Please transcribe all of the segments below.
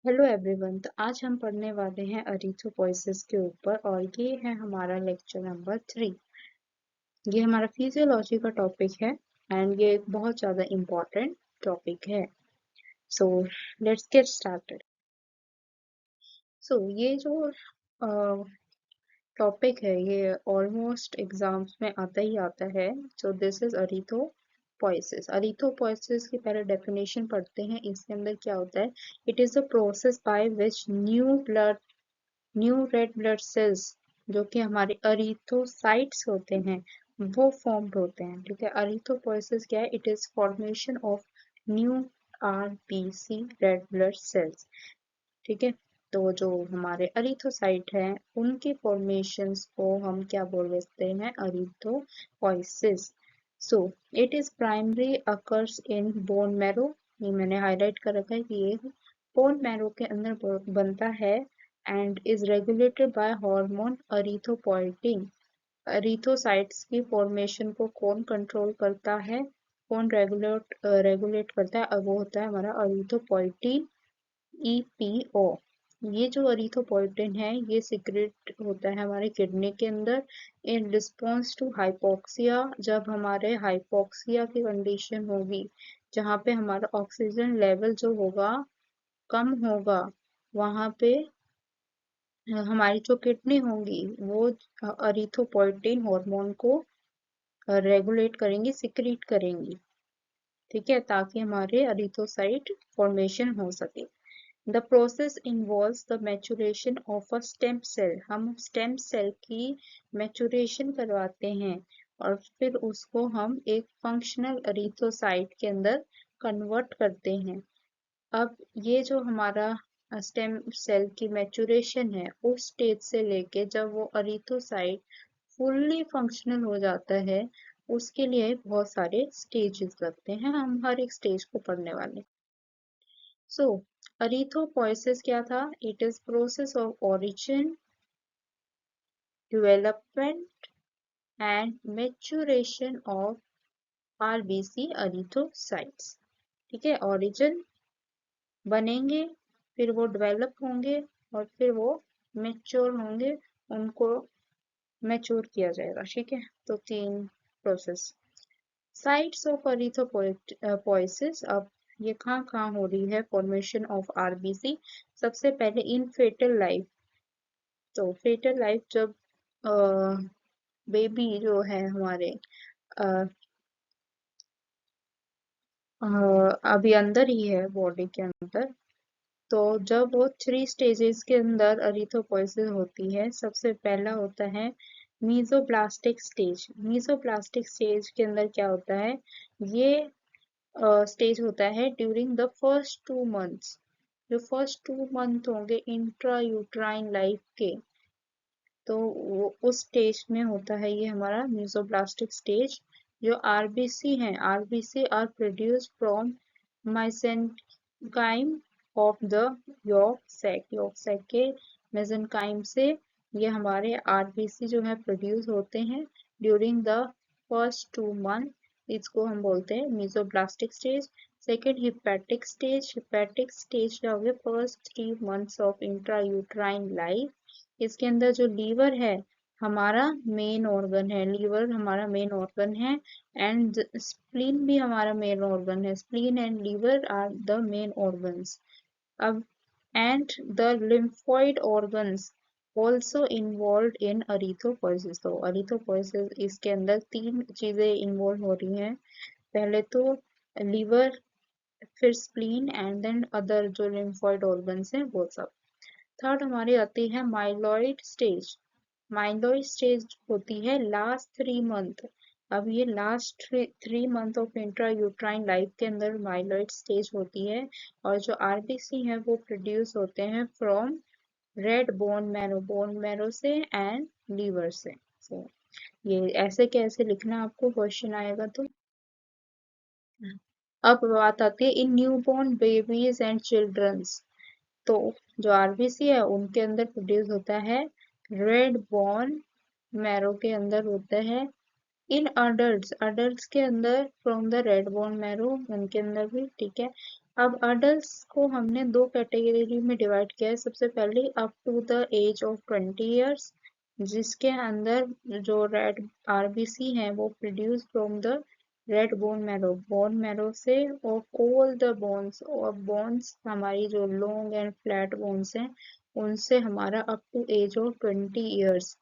Hello everyone. तो आज हम पढ़ने वाले हैं अरीथ्रोपोइसिस के ऊपर और ये है हमारा लेक्चर नंबर 3। ये हमारा फिजियोलॉजी का टॉपिक है एंड ये एक बहुत ज़्यादा इम्पोर्टेंट टॉपिक है। So let's get started. So ये जो टॉपिक है ये ऑलमोस्ट एग्जाम्स में आता ही आता है। So this is अरीथ्रोपोइसिस। अरीथ्रोपोइसिस की पहले डेफिनेशन पढ़ते हैं। इसके अंदर क्या होता है? It is a process by which new red blood cells जो कि हमारे अरीथोसाइट्स होते हैं वो फॉर्म्ड होते हैं। ठीक है, अरीथोपोइसिस क्या है? It is formation of new RBC red blood cells. ठीक है, तो जो हमारे अरीथोसाइट हैं उनके फॉर्मेशंस को हम क्या बोल देते हैं? Erythropoiesis. So it is primary occurs in bone marrow. ये मैंने हाईलाइट कर रखा है कि ये बोन मैरो के अंदर बनता है and is regulated by hormone erythropoietin. Erythrocytes की फॉर्मेशन को कौन कंट्रोल करता है, कौन रेगुलेट करता है? वो होता है हमारा अरीथोपोइटिन, ईपीओ। ये जो अरीथोपोइटिन है ये सिक्रेट होता है हमारे किडनी के अंदर इन रिस्पॉन्स टू हाइपोक्सिया। जब हमारे हाइपोक्सिया की कंडीशन होगी, जहाँ पे हमारा ऑक्सीजन लेवल जो होगा कम होगा, वहाँ पे हमारी जो किडनी होंगी वो अरीथोपोइटिन हार्मोन को रेगुलेट करेंगी, सिक्रीट करेंगी। ठीक है, ताकि हमारे अरीथोसाइट फॉर्मेशन हो सके। The process involves the maturation of a stem cell. हम stem cell की maturation करवाते हैं और फिर उसको हम एक functional erythrocyte के अंदर convert करते हैं। अब ये जो हमारा स्टेम सेल की मैचुरेशन है उस स्टेज से लेके जब वो अरीथोसाइट फुल्ली फंक्शनल हो जाता है उसके लिए बहुत सारे स्टेजेस लगते हैं। हम हर एक स्टेज को पढ़ने वाले। सो अरीथोपोइसिस क्या था? It is process of origin, development and maturation of RBC erythrocytes. ठीक है, ओरिजिन बनेंगे, फिर वो डेवलप होंगे और फिर वो मैच्योर होंगे, उनको मैच्योर किया जाएगा। ठीक है, तो 3 प्रोसेस। Sites of अरीथोपोइसिस। अब ये कहाँ कहाँ हो रही है फॉर्मेशन ऑफ आरबीसी? सबसे पहले इन फेटल लाइफ। तो फेटल लाइफ जब बेबी जो है हमारे अभी अंदर ही है बॉडी के अंदर, तो जब वो 3 स्टेजेस के अंदर अरीथोपोइसिस होती है, सबसे पहला होता है मीजोब्लास्टिक स्टेज। मीजोब्लास्टिक स्टेज के अंदर क्या होता है? ये स्टेज होता है ड्यूरिंग द फर्स्ट 2 मंथ्स। जो फर्स्ट 2 मंथ होंगे इंट्रा यूट्राइन लाइफ के, तो वो उस स्टेज में होता है ये हमारा मीजोब्लास्टिक स्टेज। जो आरबीसी हैं, RBC are produced from mesenchyme of the yolk sac के मेसेनकाइम से ये हमारे आरबीसी जो है प्रोड्यूस होते हैं ड्यूरिंग द फर्स्ट 2 मंथ। इसको हम बोलते हैं mesoblastic stage. Second hepatic stage. Hepatic stage क्या हो गया? First 3 months of intra uterine life. इसके अंदर जो लीवर है हमारा मेन ऑर्गन है, लीवर हमारा मेन ऑर्गन है एंड स्प्लीन भी हमारा मेन ऑर्गन है। Spleen and liver are the main organs. अब and the lymphoid organs also involved in erythropoiesis। तो erythropoiesis इसके अंदर 3 चीजें इन्वॉल्व हो रही हैं। पहले तो लीवर, फिर स्प्लीन एंड देन अदर जो lymphoid organs हैं वो सब। थर्ड हमारी आती है माइलॉइड स्टेज। माइलॉइड स्टेज होती है लास्ट 3 मंथ। अब ये last 3 month of intra uterine life के अंदर माइलॉइड स्टेज होती है और जो आरबीसी है वो प्रोड्यूस होते हैं फ्रॉम रेड बोन मैरो से एंड लीवर से। so, ये ऐसे कैसे लिखना आपको क्वेश्चन आएगा तो। अब बात आती है in newborn babies and childrens. तो जो आरबीसी है उनके अंदर प्रोड्यूस होता है रेड बॉर्न मैरो के अंदर होता है। इन अडल्ट्स, अडल्ट्स के अंदर from the red bone marrow उनके अंदर भी। ठीक है, अब अडल्ट को हमने दो कैटेगरी में डिवाइड किया है। सबसे पहले up to the age of 20 years, जिसके अंदर जो रेड आरबीसी है वो produce from the red bone marrow से ऑफ ऑल द बोन्स, और बोन्स हमारी जो लॉन्ग एंड फ्लैट बोन्स हैं उनसे हमारा up to age of 20 years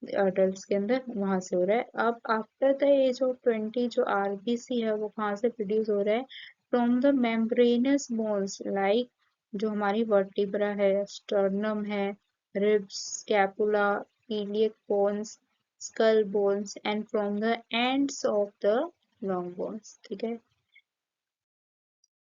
adult के अंदर वहां से हो रहा है। अब आफ्टर द एज ऑफ 20 जो आरबीसी है वो कहाँ से प्रोड्यूस हो रहा है? From the membranes bones, like जो हमारी वर्टिब्रा है, स्टर्नम है, ribs, scapula, iliac bones, skull bones and from the ends of the long bones. ठीक है,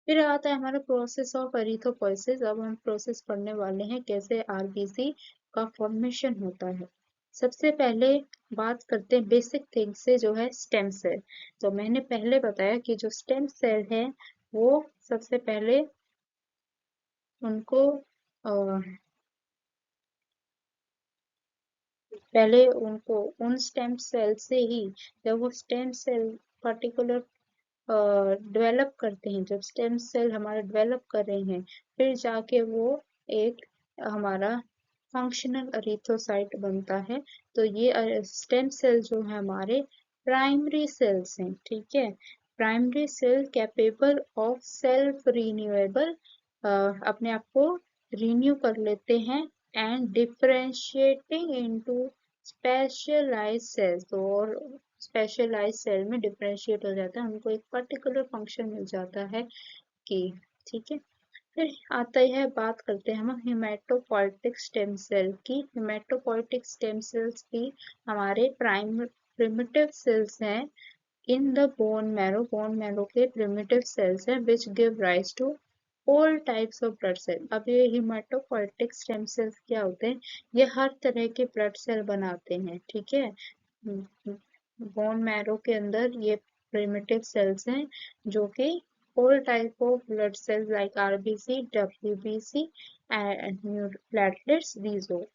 फिर आता है हमारा प्रोसेस ऑफ एरिथ्रोपोइसिस। अब हम प्रोसेस पढ़ने वाले हैं कैसे आरबीसी का फॉर्मेशन होता है। सबसे पहले बात करते हैं बेसिक थिंग से, जो है स्टेम सेल। तो मैंने पहले बताया कि जो स्टेम सेल है वो सबसे पहले उनको उन स्टेम सेल से ही, जब वो स्टेम सेल पर्टिकुलर डेवलप करते हैं, जब स्टेम सेल हमारा डेवलप कर रहे हैं, फिर जाके वो एक हमारा फंक्शनल एरिथ्रोसाइट बनता है। तो ये स्टेम सेल जो है हमारे प्राइमरी सेल्स हैं। ठीक है, primary cell capable of self renewable, अपने आप को रिन्यू कर लेते हैं, and differentiating into specialised cells. और स्पेशलाइज्ड सेल में डिफरेंशिएट हो जाता है, हमको एक पर्टिकुलर फंक्शन मिल जाता है कि, ठीक है। फिर आता है, बात करते हैं हम हिमेटोपोइटिक स्टेम सेल की। हिमेटोपोइटिक स्टेम सेल्स भी हमारे प्रिमिटिव सेल्स हैं इन द बोन मैरो के प्रिमिटिव सेल्स हैं which give rise to all types of blood cell. अब ये हिमेटोपोइटिक स्टेम सेल्स क्या होते हैं? ये हर तरह के ब्लड सेल बनाते हैं। ठीक है, बोन मैरो के अंदर ये प्रिमिटिव सेल्स हैं जो कि all type of blood cells like RBC, WBC and platelets, these all।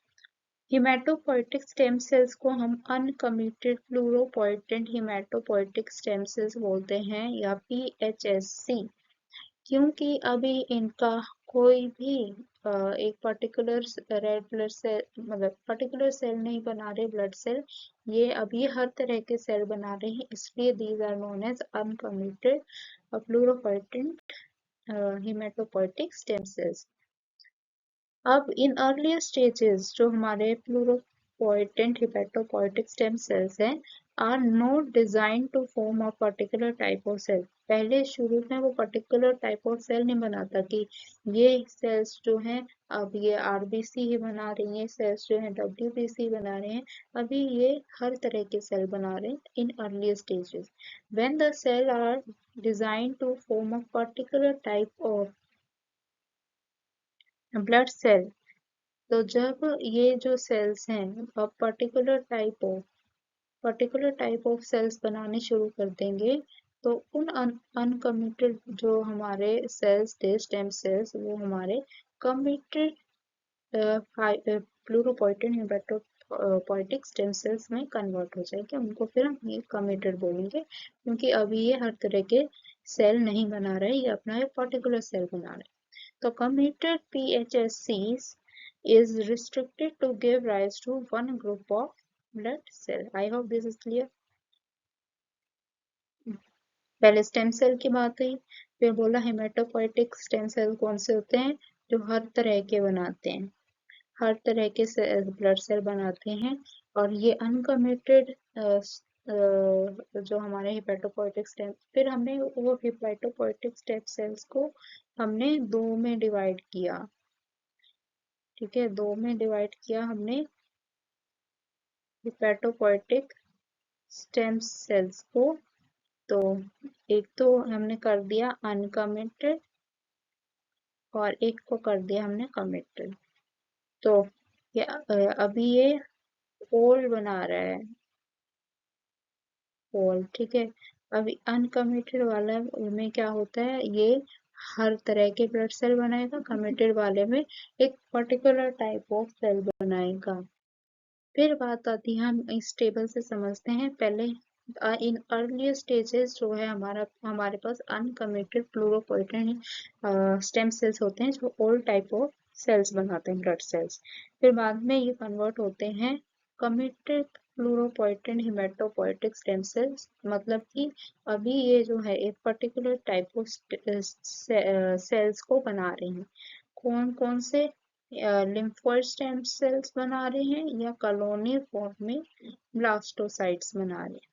Haematopoietic stem cells को हम uncommitted pluripotent haematopoietic stem cells बोलते हैं, या PHSC, क्योंकि अभी इनका कोई भी एक पर्टिकुलर रेड ब्लड सेल, मतलब पर्टिकुलर सेल नहीं बना रहे ब्लड सेल, ये अभी हर तरह के सेल बना रहे हैं, इसलिए these are known as uncommitted pluripotent haematopoietic stem cells. अब इन अर्लियर स्टेजेस जो हमारे प्लूरोपोइटेंट हिमेटोपोइटिक स्टेम सेल्स हैं are not designed to form a particular type of cell. पहले शुरू में वो पर्टिकुलर टाइप ऑफ सेल नहीं बनाता कि ये सेल्स जो हैं अब ये आरबीसी ही बना रही हैं, सेल्स जो हैं डब्ल्यूबीसी बना रहे हैं। अभी ये हर तरह के सेल बना रहे हैं in earlier stages. When the cell are design to form a particular type of blood cell, तो जब ये जो सेल्स हैं अब पर्टिकुलर टाइप ऑफ सेल्स बनाने शुरू कर देंगे, तो उन अनकमिटेड जो हमारे सेल्स थे स्टेम सेल्स, वो हमारे कमिटेड प्लूरोपोइटेंट हिमेटोपोइटिक स्टेम सेल्स में कन्वर्ट हो जाएंगे। उनको फिर हम ये कमिटेड बोलेंगे, क्योंकि अभी ये हर तरह के सेल नहीं बना रहे, ये अपना एक पर्टिकुलर सेल बना रहे। The committed PHSCs is restricted to give rise to one group of blood cell. I hope this is clear. पहले स्टेम सेल की बात हुई, फिर बोला हेमेटोपोइटिक स्टेम सेल कौन से होते हैं? जो हर तरह के बनाते हैं, हर तरह के ब्लड सेल बनाते हैं। और ये अनकमिटेड जो हमारे हिपेटोपोइटिक स्टेम, फिर हमने वो हिपेटोपोइटिक स्टेम सेल्स को हमने दो में डिवाइड किया। ठीक है, दो में डिवाइड किया हमने हिपेटोपोइटिक स्टेम सेल्स को। तो एक तो हमने कर दिया अनकमिटेड और एक को कर दिया हमने कमिटेड। तो ये अभी ये होल बना रहा है, होल। ठीक है, अभी अनकमिटेड वाला में क्या होता है, ये हर तरह के ब्लड सेल बनाएगा, कमिटेड वाले में एक पर्टिकुलर टाइप ऑफ सेल बनाएगा। फिर बात आती है, हम इस टेबल से समझते हैं। पहले इन अर्ली स्टेजेस जो है हमारे पास अनकमिटेड प्लूरोपोटेंट स्टेम सेल्स होते हैं जो ओल्ड टाइप ऑफ सेल्स बनाते हैं, ब्लड सेल्स। फिर बाद में ये कन्वर्ट होते हैं committed pluripotent haematopoietic stem cells, मतलब कि अभी ये जो है एक पर्टिकुलर टाइप ऑफ सेल्स को बना रहे हैं। कौन कौन से? लिम्फोइड स्टेम सेल्स बना रहे हैं या कॉलोनी फॉर्म में ब्लास्टोसाइट्स बना रहे हैं।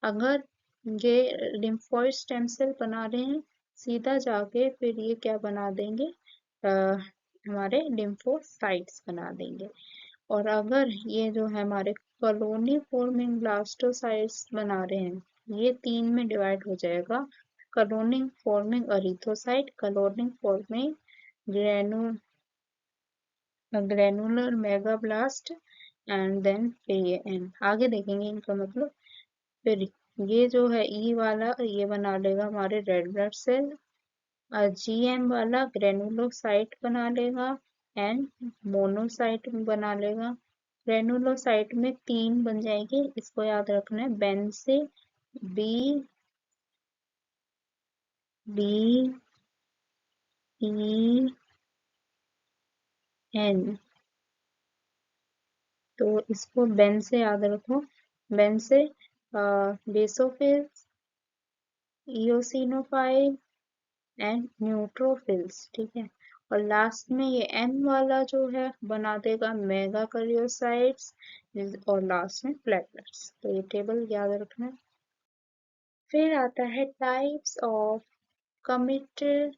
अगर ये लिम्फोइड स्टेम सेल बना रहे हैं, सीधा जाके फिर ये क्या बना देंगे, हमारे लिम्फोसाइट्स बना देंगे। और अगर ये जो है हमारे कॉलोनी फॉर्मिंग ब्लास्टोसाइट्स बना रहे हैं, ये 3 में डिवाइड हो जाएगा, colony forming erythrocyte, colony forming granular megablast and then फिर ये एन। आगे देखेंगे इनका मतलब। फिर ये जो है ई वाला ये बना लेगा हमारे रेड ब्लड सेल, जीएम वाला ग्रेनुलोसाइट बना लेगा एंड मोनोसाइट बना लेगा। ग्रेनुलोसाइट में 3 बन जाएगी, इसको याद रखना है, बेन से बी बी ई एन, तो इसको बेन से याद रखो। बेन से बेसोफिल्स, इओसिनोफाइल एंड न्यूट्रोफिल्स, ठीक है। और लास्ट में ये एन वाला जो है बना देगा मेगा करियोसाइट्स और लास्ट में प्लेटलेट्स। तो ये टेबल याद रखना है। फिर आता है types of committed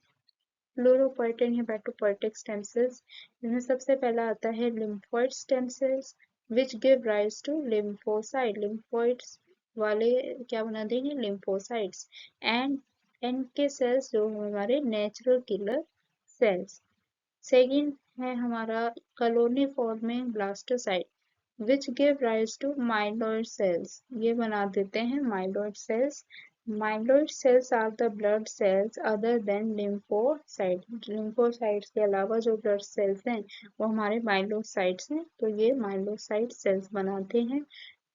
pluripotent hematopoietic stem cells. इसमें सबसे पहला आता है lymphoid stem cells which give rise to lymphocyte. Lymphoids वाले क्या बना देंगे, lymphocytes. And N K cells जो हमारे नेचुरल किलर सेल्स। सेकेंड है हमारा colony forming blastocyte which give rise to myeloid cells. ये बना देते हैं myeloid cells. Myeloid cells are the blood cells other than lymphocyte. Lymphocytes के अलावा जो ब्लड सेल्स हैं वो हमारे माइलोसाइट्स हैं, तो ये माइलोसाइट सेल्स बनाते हैं।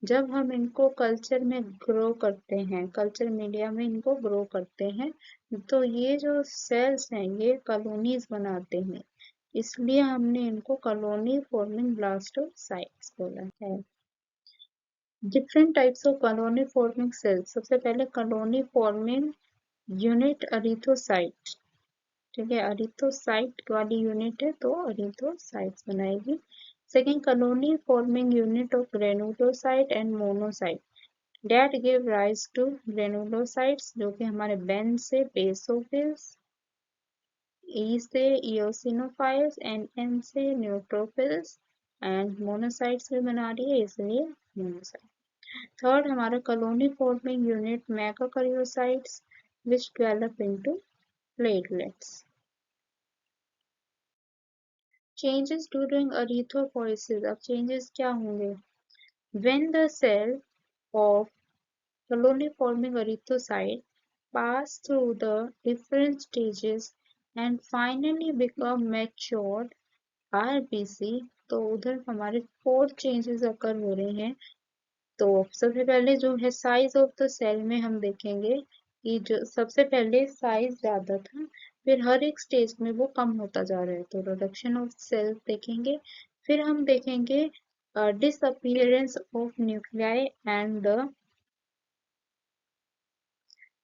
जब हम इनको कल्चर में ग्रो करते हैं, कल्चर मीडिया में इनको ग्रो करते हैं, तो ये जो सेल्स हैं ये कॉलोनीज बनाते हैं, इसलिए हमने इनको कॉलोनी फॉर्मिंग ब्लास्टोसाइट्स बोला है। Different types of colony forming sales. सबसे पहले कॉलोनी फॉर्मिंग यूनिट अरिथोसाइट, ठीक है, अरिथोसाइट वाली यूनिट है तो अरिथोसाइट्स बनाएगी। Second colony forming unit of granulocyte and monocyte that give rise to granulocytes, जो कि हमारे बेन से बेसोफिल्स, ई से इओसिनोफाइल्स एंड एन से न्यूट्रोफिल्स एंड मोनोसाइट्स भी बना रही है, इसलिए मोनोसाइट। थर्ड हमारा colony forming unit megakaryocytes which develop into platelets. Changes during erythropoiesis. अब changes क्या होंगे? When the cell of colony forming erythrocyte pass through the different stages and finally become matured RBC, तो उधर हमारे 4 changes अकर हो रहे हैं। तो सबसे पहले जो है साइज ऑफ द सेल में हम देखेंगे कि जो सबसे पहले साइज ज्यादा था, फिर हर एक स्टेज में वो कम होता जा रहा है, तो रिडक्शन ऑफ सेल देखेंगे। फिर हम देखेंगे disappearance of nuclei and the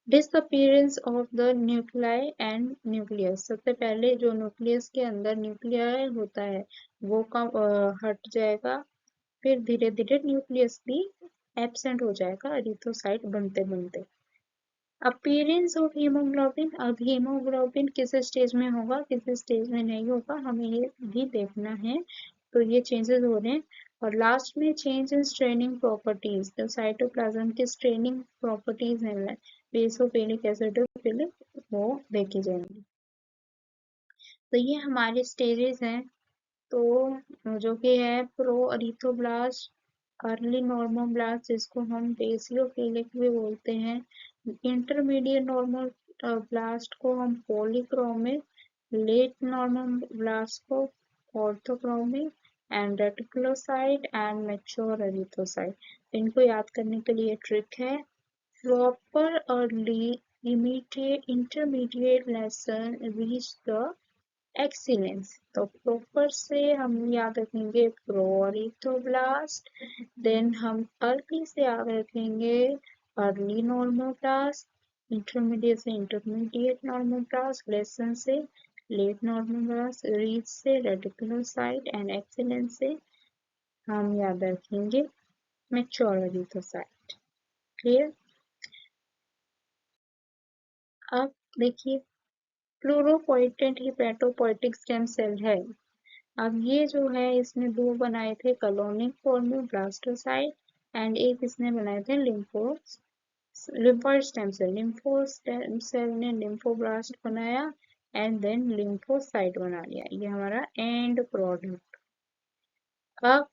disappearance of the nuclei and nucleus. सबसे पहले जो न्यूक्लियस के अंदर न्यूक्लियाई होता है वो कम हट जाएगा, फिर धीरे धीरे न्यूक्लियस भी एब्सेंट हो जाएगा एरिथ्रोसाइट बनते बनते। Appearance of haemoglobin. अब हीमोग्लोबिन किस स्टेज में होगा किस स्टेज में नहीं होगा हमें ये भी देखना है, तो ये चेंजेस हो रहे हैं। और लास्ट में चेंज इन स्ट्रेनिंग प्रॉपर्टीज, तो साइटोप्लाज्म की स्ट्रेनिंग प्रॉपर्टीज है बेसोफिलिक एसिडोफिलिक, वो देखी जाएंगी। तो ये हमारे स्टेजेस हैं, तो जो कि है प्रो अरिथोब्लास्ट, अर्ली नॉर्मोब्लास्ट जिसको हम बेसियोफिलिक भी बोलते हैं, इंटरमीडिएट नॉर्मल ब्लास्ट को हम पॉलीक्रोमिक, लेट नॉर्मल ब्लास्ट को orthochromic and reticulocyte and mature erythrocyte. इनको याद करने के लिए ट्रिक है, proper early intermediate lesson reach the excellence। तो proper से हम याद रखेंगे प्रोरिथोब्लास्ट, देन हम early से याद रखेंगे early normoblast, intermediate से intermediate normoblast, lesson से late normoblast, reach से reticulocyte एंड excellence से हम याद रखेंगे mature erythrocyte। क्लियर? अब देखिए प्लूरोपोइटेंट हिपैटोपोइटिक स्टेम सेल है। अब ये जो है इसने दो बनाए थे कलोनिक फॉर्मिंग ब्लास्टोसाइट एंड एक इसने बनाए थे lymphoid stem cell. Lympho stem cell ने लिम्फोब्लास्ट बनाया एंड देन लिम्फोसाइट बना लिया। ये हमारा एंड प्रोडक्ट। अब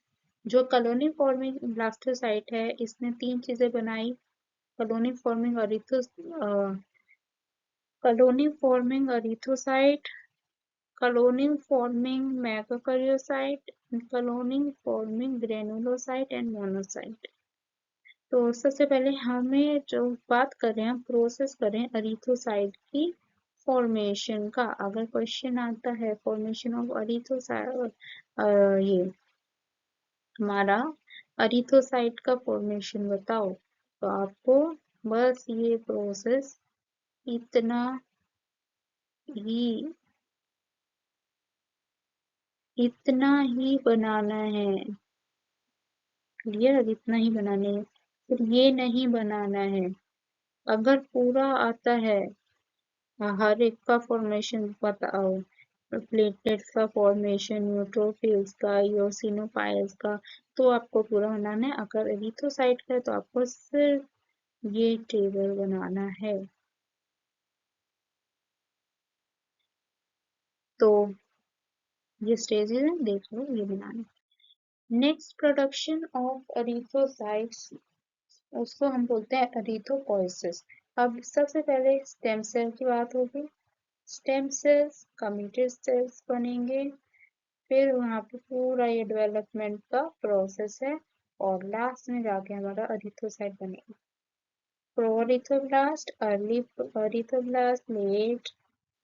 जो कलोनी फॉर्मिंग ब्लास्टोसाइट है इसने तीन चीजें बनाई। Colony forming erythrocyte, colony forming megakaryocyte, colony forming granulocyte and monocyte। तो सबसे पहले हमें जो बात कर रहे हैं हम प्रोसेस कर रहे हैं एरिथ्रोसाइट की फॉर्मेशन का। अगर क्वेश्चन आता है फॉर्मेशन ऑफ एरिथ्रोसाइट, ये हमारा एरिथ्रोसाइट का फॉर्मेशन बताओ, तो आपको बस ये प्रोसेस इतना ही बनाना है। क्लियर? इतना ही बनाना है, फिर ये नहीं बनाना है। अगर पूरा आता है हर एक का फॉर्मेशन बताओ, प्लेटलेट्स का फॉर्मेशन, न्यूट्रोफिल्स का, योसिनोफाइल्स का, तो आपको पूरा बनाना है। अगर एरिथ्रोसाइट का है तो आपको सिर्फ ये टेबल बनाना है। तो ये स्टेजेस हैं, देख लो ये बनाना। नेक्स्ट प्रोडक्शन ऑफ एरिथ्रोसाइट्स, उसको हम बोलते हैं एरिथ्रोपोइसिस। अब सबसे पहले स्टेम सेल की बात होगी। स्टेम सेल्स कमिटेड सेल्स बनेंगे, फिर वहाँ पे पूरा ये डेवलपमेंट का प्रोसेस है और लास्ट में जाके हमारा एरिथ्रोसाइट बनेगा। Proerythroblast, early erythroblast, late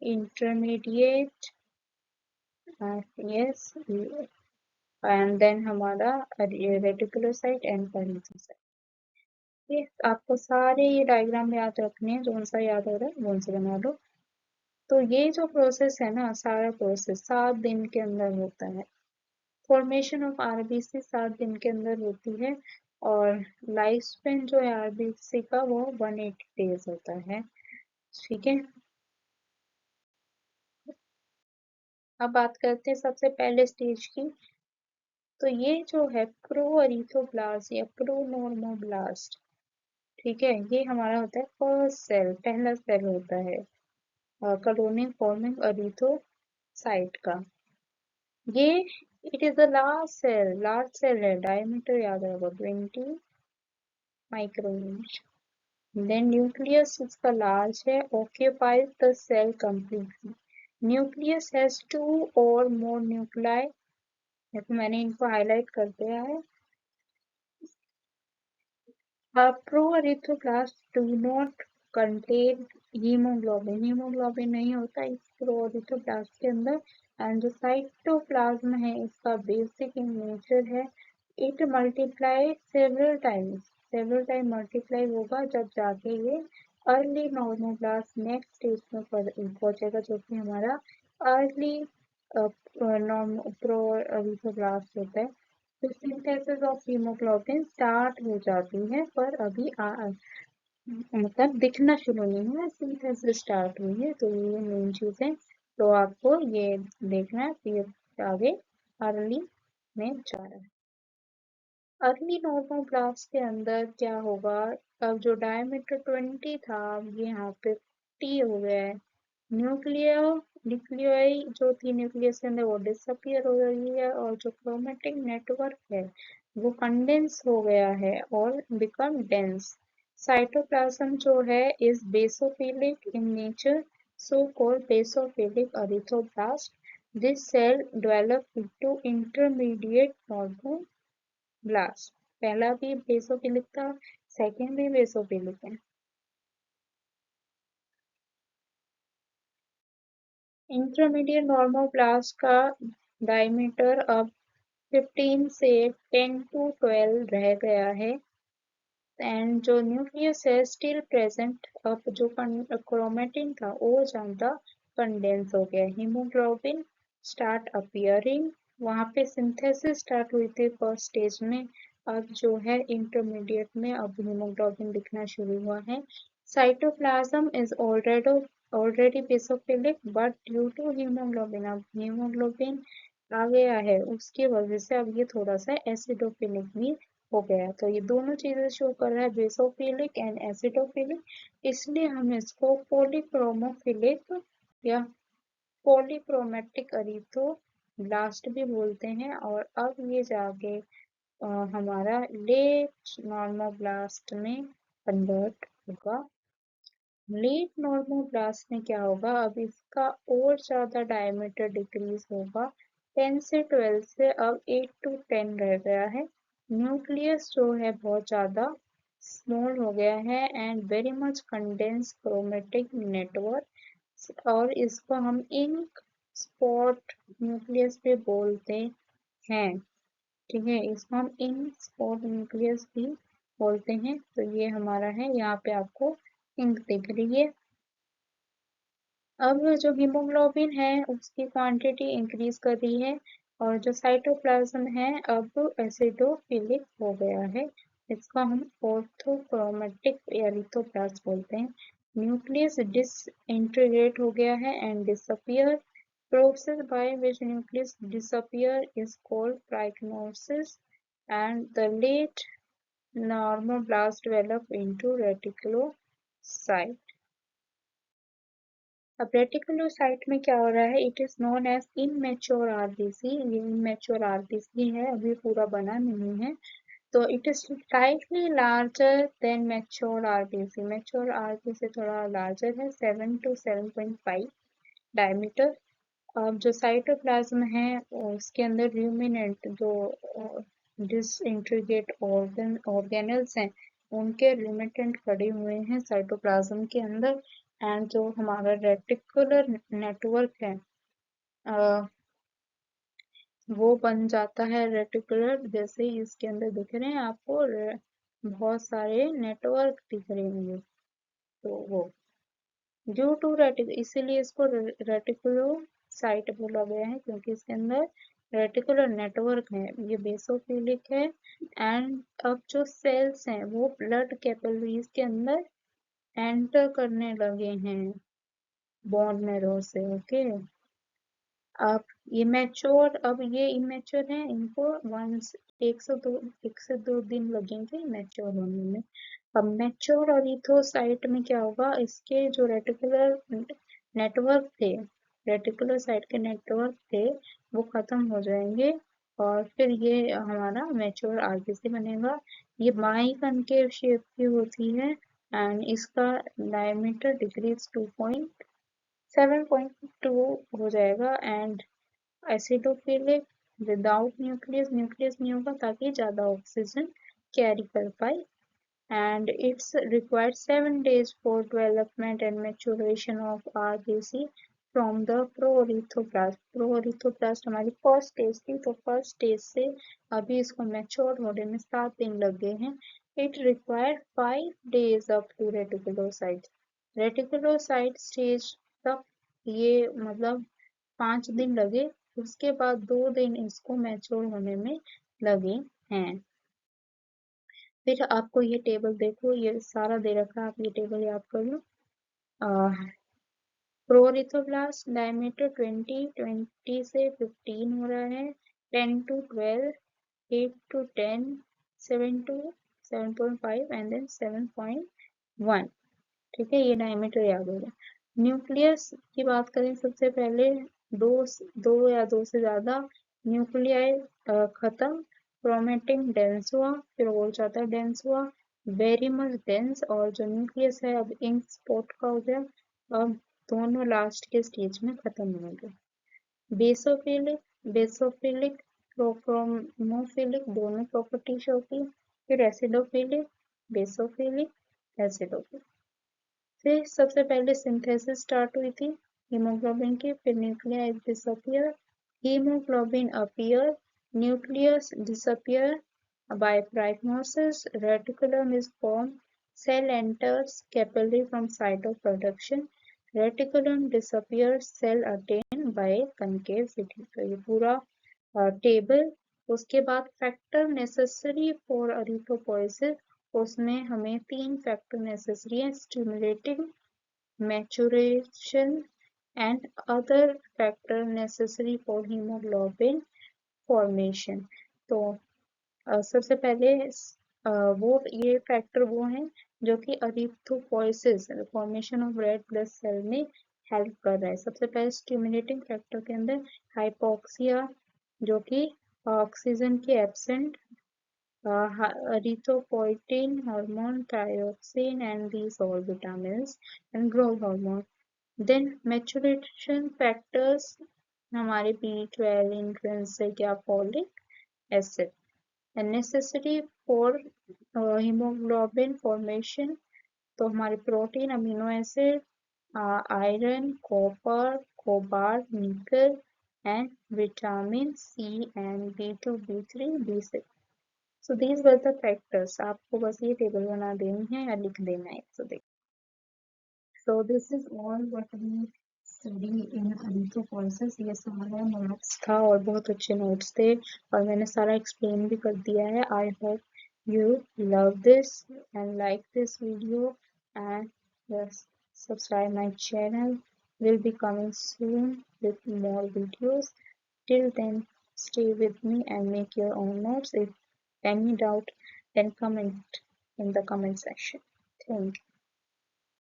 intermediate, yes, and then हमारा रेटिकुलोसाइट एंड पेरिथ्रोसाइट। ये आपको सारे ये डायग्राम याद रखने हैं, कौन सा याद हो रहा है कौन सा बना लो। तो ये जो प्रोसेस है ना, सारा प्रोसेस 7 दिन के अंदर होता है। फॉर्मेशन ऑफ आरबीसी 7 दिन के अंदर होती है और लाइफ स्पेन जो है आरबीसी का वो 180 डेज होता है। ठीक है, अब बात करते हैं सबसे पहले स्टेज की। तो ये जो है प्रो एरिथ्रोब्लास्ट या प्रो नॉर्मोब्लास्ट, ठीक है, ये हमारा होता है फर्स्ट सेल, पहला सेल होता है कॉलोनी फॉर्मिंग एरिथ्रोसाइट का। ये it is the large cell है, डायमीटर याद रखो 20 माइक्रोमीटर। Then nucleus इसका large है, occupies the cell completely. Nucleus has 2 or more nuclei। देखो मैंने इनको हाईलाइट कर दिया है। Proerythroblast do not contain hemoglobin। hemoglobin नहीं होता इस प्रोएरिथ्रोब्लास्ट के अंदर। एंड जो साइटोप्लाज्म है इसका बेसिक इन नेचर है। It multiply several time multiply होगा जब जाके ये अर्ली नॉर्मोब्लास्ट नेक्स्ट स्टेज में पहुंचेगा, जो कि हमारा अर्ली प्रोएरिथ्रोब्लास्ट होता है। तो सिंथेसिस ऑफ हीमोग्लोबिन स्टार्ट हो जाती है, पर अभी मतलब दिखना शुरू नहीं हुआ, सिंथेसिस स्टार्ट हुई है। तो ये मेन चीज है, तो आपको ये देखना है फिर आगे अर्ली में जा रहा है। अर्ली नॉर्मोब्लास्ट के अंदर क्या होगा, अब जो डायमीटर 20 था ये यहाँ पे 50 हो गया है। न्यूक्लियाई जो थी न्यूक्लियस के अंदर वो डिसअपियर हो रही है और जो क्रोमेटिक नेटवर्क है वो कंडेंस हो गया है और बिकम डेंस। साइटोप्लाज्म जो है is basophilic in nature, so called basophilic erythroblast. This cell develop into intermediate normoblast। पहला भी बेसोफिलिक था, सेकेंड भी बेसोफिलिक है। इंटरमीडिएट नॉर्मोप्लास्ट का डायमीटर अब 15 से 10 to 12 रह गया है एंड जो न्यूक्लियस है स्टिल प्रेजेंट। अब जो क्रोमेटिन था वो ज्यादा कंडेंस हो गया। हीमोग्लोबिन स्टार्ट अपीयरिंग, वहां पे सिंथेसिस स्टार्ट हुई थी फर्स्ट स्टेज में। अब जो है इंटरमीडिएट में अब हीमोग्लोबिन दिखना शुरू हुआ है। Cytoplasm is already basophilic but due to haemoglobin, अब हीमोग्लोबिन आ गया है उसकी वजह से अब ये थोड़ा सा एसिडोफिलिक भी हो गया। तो ये दोनों चीजें शो कर रहा है, बेसोफिलिक एंड एसिडोफिलिक, इसलिए हम इसको पॉलीक्रोमोफिलिक या पॉलीक्रोमेटिक अरीथोब्लास्ट भी बोलते हैं। और अब ये जाके हमारा लेट नॉर्मोब्लास्ट में कन्वर्ट होगा। लेट नॉर्मोब्लास्ट में क्या होगा, अब इसका और ज्यादा डायमीटर डिक्रीज होगा, 10 से 12 से अब 8 to 10 रह गया है। न्यूक्लियस जो है बहुत ज्यादा स्मॉल हो गया है and very much condense chromatic network, और इसको हम इंक स्पॉट न्यूक्लियस भी बोलते हैं। ठीक है, इसको हम इंक स्पॉट न्यूक्लियस भी बोलते हैं। तो ये हमारा है, यहाँ पे आपको इंक दिख रही है। अब जो हीमोग्लोबिन है उसकी क्वांटिटी इंक्रीज कर रही है और जो साइटोप्लाज्म है अब एसिडोफिलिक हो गया है। इसको हम ऑर्थोक्रोमेटिक एरिथोप्लाज्म बोलते हैं। न्यूक्लियस डिसइंटीग्रेट हो गया है and disappear. Process by which nucleus disappear is called pyknosis and the late normoblast develop into reticulocyte। अब रेटिकुलोसाइट में क्या हो रहा है, it is known as immature RBC. ये इनमेच्योर आरबीसी है, अभी पूरा बना नहीं है। तो it is slightly larger than mature RBC. Mature RBC थोड़ा लार्जर है, 7 to 7.5 डायमीटर। अब जो साइटोप्लाज्म है उसके अंदर रूमिनेंट जो डिसइंटीग्रेट ऑर्गेनल्स हैं उनके रूमिनेंट खड़े हुए हैं साइटोप्लाज्म के अंदर। एंड जो हमारा रेटिकुलर नेटवर्क है वो बन जाता है रेटिकुलर, जैसे ही इसके अंदर दिख रहे हैं आपको बहुत सारे नेटवर्क दिख रहे होंगे। तो वो ड्यू टू इसीलिए इसको रेटिकुलोसाइट बोला गया है क्योंकि इसके अंदर रेटिकुलर नेटवर्क है, ये बेसोफिलिक है। एंड अब जो सेल्स हैं वो ब्लड कैपिलरीज के अंदर एंटर करने लगे हैं बोन मैरो से। ओके, अब ये मैच्योर, अब ये इमेच्योर है, इनको 1 से 2 दिन लगेंगे मैच्योर होने में। अब मैच्योर एरिथ्रोसाइट में क्या होगा, इसके जो रेटिकुलर नेटवर्क थे, रेटिकुलर साइट के नेटवर्क थे वो खत्म हो जाएंगे और फिर ये हमारा मैच्योर आरबीसी बनेगा। ये बाई कनकेव शेप की होती है एंड इसका डायमीटर डिक्रीज 7.2 हो जाएगा and acidophilic without nucleus, nucleus नहीं होगा ताकि ज्यादा ऑक्सीजन कैरी कर पाए। And it's required 7 days for development and maturation of RBC from the प्रोइथोप्लास्ट। प्रोइथोप्लास्ट हमारी फर्स्ट स्टेज थी, तो फर्स्ट स्टेज से अभी इसको मैच्योर होने में 7 दिन लग गए हैं। It required 5 days up to reticulocyte. Reticulocyte stage तक ये मतलब 5 दिन लगे, उसके बाद 2 दिन इसको मैच्योर होने में लगे हैं। फिर आपको ये टेबल देखो, ये सारा दे रखा है, आप ये टेबल याद कर लो। प्रोरिथोब्लास्ट डायमीटर 20 से 15 हो रहा है, 10 to 12, 8 to 10, 7 to 7.5 and then 7.1। ठीक है, ये डायमीटर याद होगा। न्यूक्लियस की बात करें, सबसे पहले दो या दो से ज्यादा न्यूक्लियाई खत्म, क्रोमेटिन डेंस हुआ, फिर और ज्यादा डेंस हुआ, वेरी मच डेंस, और जो न्यूक्लियस है अब इंक स्पॉट का हो गया। अब दोनों लास्ट के स्टेज में खत्म हो गए। बेसोफिलिक, बेसोफिलिक, क्रोमोफिलिक दोनों प्रॉपर्टी शो की। फिर एसिडोफिलिक, बेसोफिलिक, एसिडोफिलिक। फिर सबसे पहले सिंथेसिस स्टार्ट हुई थी hemoglobin के फिर nuclei disappear, hemoglobin appear, nucleus disappear by prognosis, reticulum is formed, cell enters capillary from site of production, reticulum disappears, cell attained by concavity। तो ये पूरा टेबल। उसके बाद फैक्टर नेसेसरी फॉर अरिथ्रोपोइसिस, उसमें हमें 3 फैक्टर नेसेसरी है, stimulating, maturation and other factor necessary for hemoglobin formation। तो सबसे पहले वो ये फैक्टर वो हैं जो कि erythropoiesis formation of red blood cell में हेल्प कर रहा है। सबसे पहले स्टिमुलेटिंग फैक्टर के अंदर हाइपोक्सिया, जो कि ऑक्सीजन के absent, erythropoietin hormone, thyroxine, and these all vitamins and growth hormone. Then maturation factors हमारे B12 intrinsic या folic acid and necessary for hemoglobin formation, तो हमारे protein, amino acid, iron, copper, cobalt, निकल and vitamin C and B2, B3, B6। So these were the factors। आपको बस ये table बना देनी है या लिख देना है। So this is all what we study in erythropoiesis। ये सारा नोट्स था और बहुत अच्छे नोट्स थे और मैंने सारा एक्सप्लेन भी कर दिया है। I hope you love this and like this video and yes, subscribe my channel। Will be coming soon with more videos। Till then, stay with me and make your own notes। If any doubt, then comment in the comment section। Thank you।